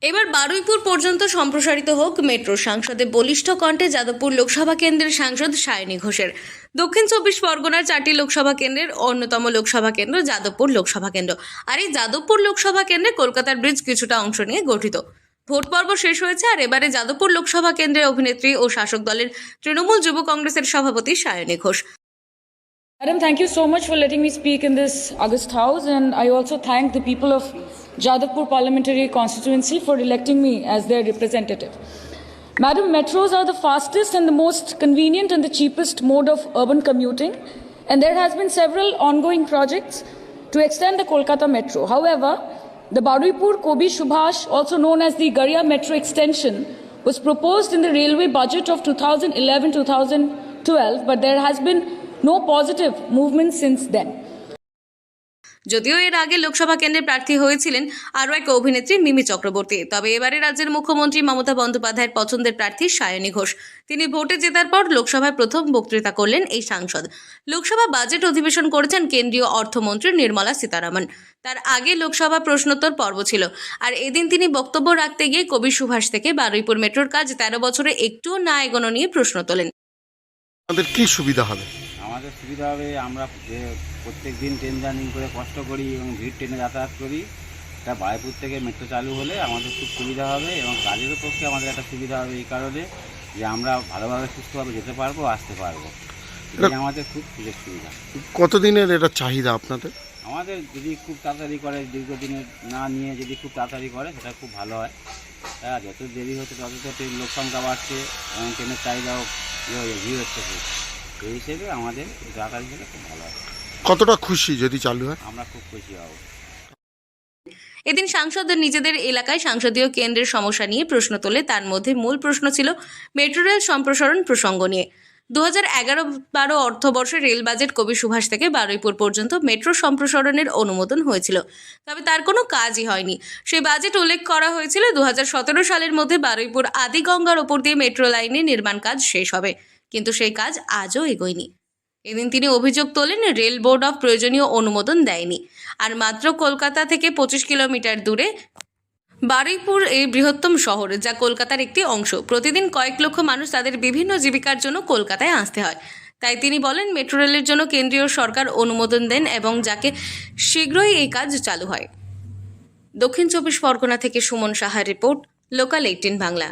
এবার বারুইপুর পর্যন্ত সম্প্রসারিত হোক মেট্রো। সাংসদে বলিষ্ঠ কণ্ঠে যাদবপুর লোকসভা কেন্দ্রের সাংসদ সায়নী ঘোষের। দক্ষিণ 24 পরগনার 4টি লোকসভা কেন্দ্রের অন্যতম লোকসভা কেন্দ্র যাদবপুর লোকসভা কেন্দ্র। আর এই যাদবপুর লোকসভা কেন্দ্রে কলকাতার ব্রিজ কিছুটা অংশ নিয়ে গঠিত। ভোট পর্ব শেষ হয়েছে, আর এবারে যাদবপুর লোকসভা কেন্দ্রের অভিনেত্রী ও শাসক দলের তৃণমূল যুব কংগ্রেসের সভাপতি Sayani Ghosh. Madam, thank you so much for letting me speak in this August House, and I also thank the people of Jadavpur Parliamentary Constituency for electing me as their representative. Madam, metros are the fastest and the most convenient and the cheapest mode of urban commuting, and there has been several ongoing projects to extend the Kolkata metro. However, the Baruipur Kobi Subhash, also known as the Garia metro extension, was proposed in the railway budget of 2011-2012, but there has been no positive movement since then. যদিও এর আগে লোকসভা কেন্দ্রে প্রার্থী হয়েছিলেন আরও এক অভিনেত্রী মিমি চক্রবর্তী, তবে এবারে রাজ্যের মুখ্যমন্ত্রী মমতা বন্দ্যোপাধ্যায়ের পছন্দের প্রার্থী সায়নী ঘোষ। তিনি ভোটে জেতার পর লোকসভায় প্রথম বক্তৃতা করলেন এই সাংসদ। লোকসভা বাজেট অধিবেশন করেছেন কেন্দ্রীয় অর্থমন্ত্রী নির্মলা সীতারামন। তার আগে লোকসভা প্রশ্নোত্তর পর্ব ছিল, আর এদিন তিনি বক্তব্য রাখতে গিয়ে কবি সুভাষ থেকে বারুইপুর মেট্রোর কাজ 13 বছরে একটুও না এগোনো নিয়ে প্রশ্ন তোলেন। আমাদের কি সুবিধা হবে? আমাদের সুবিধা হবে, আমরা যে প্রত্যেক দিন ট্রেন জার্নি করে কষ্ট করি এবং ভিড় ট্রেনে যাতায়াত করি, তা বারুইপুর থেকে মেট্রো চালু হলে আমাদের খুব সুবিধা হবে এবং কাজেরও পক্ষে আমাদের একটা সুবিধা হবে এই কারণে যে আমরা ভালোভাবে সুস্থভাবে যেতে পারবো, আসতে পারবো। এটা আমাদের খুব সুযোগ সুবিধা। কতদিনের এটা চাহিদা আপনাদের? আমাদের যদি খুব তাড়াতাড়ি করে, দীর্ঘদিনের না নিয়ে যদি খুব তাড়াতাড়ি করে সেটা খুব ভালো হয়। হ্যাঁ, যত দেরি হচ্ছে তত ট্রেন লোক সংখ্যা বাড়ছে এবং ট্রেনের চাহিদাও ভিড় হচ্ছে খুব। এই হিসেবে আমাদের তাড়াতাড়ি হলে খুব ভালো হয়। কতটা খুশি যদি চালু হয়? আমরা খুব খুশি হব। এদিন সাংসদদের নিজেদের এলাকায় সংসদীয় কেন্দ্রের সমস্যা নিয়ে প্রশ্ন তোলে। তার মধ্যে মূল প্রশ্ন ছিল মেট্রো রেল সম্প্রসারণ প্রসঙ্গ নিয়ে। 2011-12 অর্থবর্ষে রেল বাজেট কবি সুভাষ থেকে বারুইপুর পর্যন্ত মেট্রো সম্প্রসারণের অনুমোদন হয়েছিল, তবে তার কোনো কাজই হয়নি। সেই বাজেট উল্লেখ করা হয়েছিল 2017 সালের মধ্যে বারুইপুর আদিগঙ্গার ওপর দিয়ে মেট্রো লাইনের নির্মাণ কাজ শেষ হবে, কিন্তু সেই কাজ আজও এগোয়নি। এদিন তিনি অভিযোগ তোলেন রেল বোর্ড অফ প্রয়োজনীয় অনুমোদন দেয়নি, আর মাত্র কলকাতা থেকে 25 কিলোমিটার দূরে বারুইপুর এই বৃহত্তম শহর, যা কলকাতার একটি অংশ। প্রতিদিন কয়েক লক্ষ মানুষ তাদের বিভিন্ন জীবিকার জন্য কলকাতায় আসতে হয়। তাই তিনি বলেন মেট্রো রেলের জন্য কেন্দ্রীয় সরকার অনুমোদন দেন এবং যাকে শীঘ্রই এই কাজ চালু হয়। দক্ষিণ 24 পরগনা থেকে সুমন সাহার রিপোর্ট, লোকাল 18 বাংলা।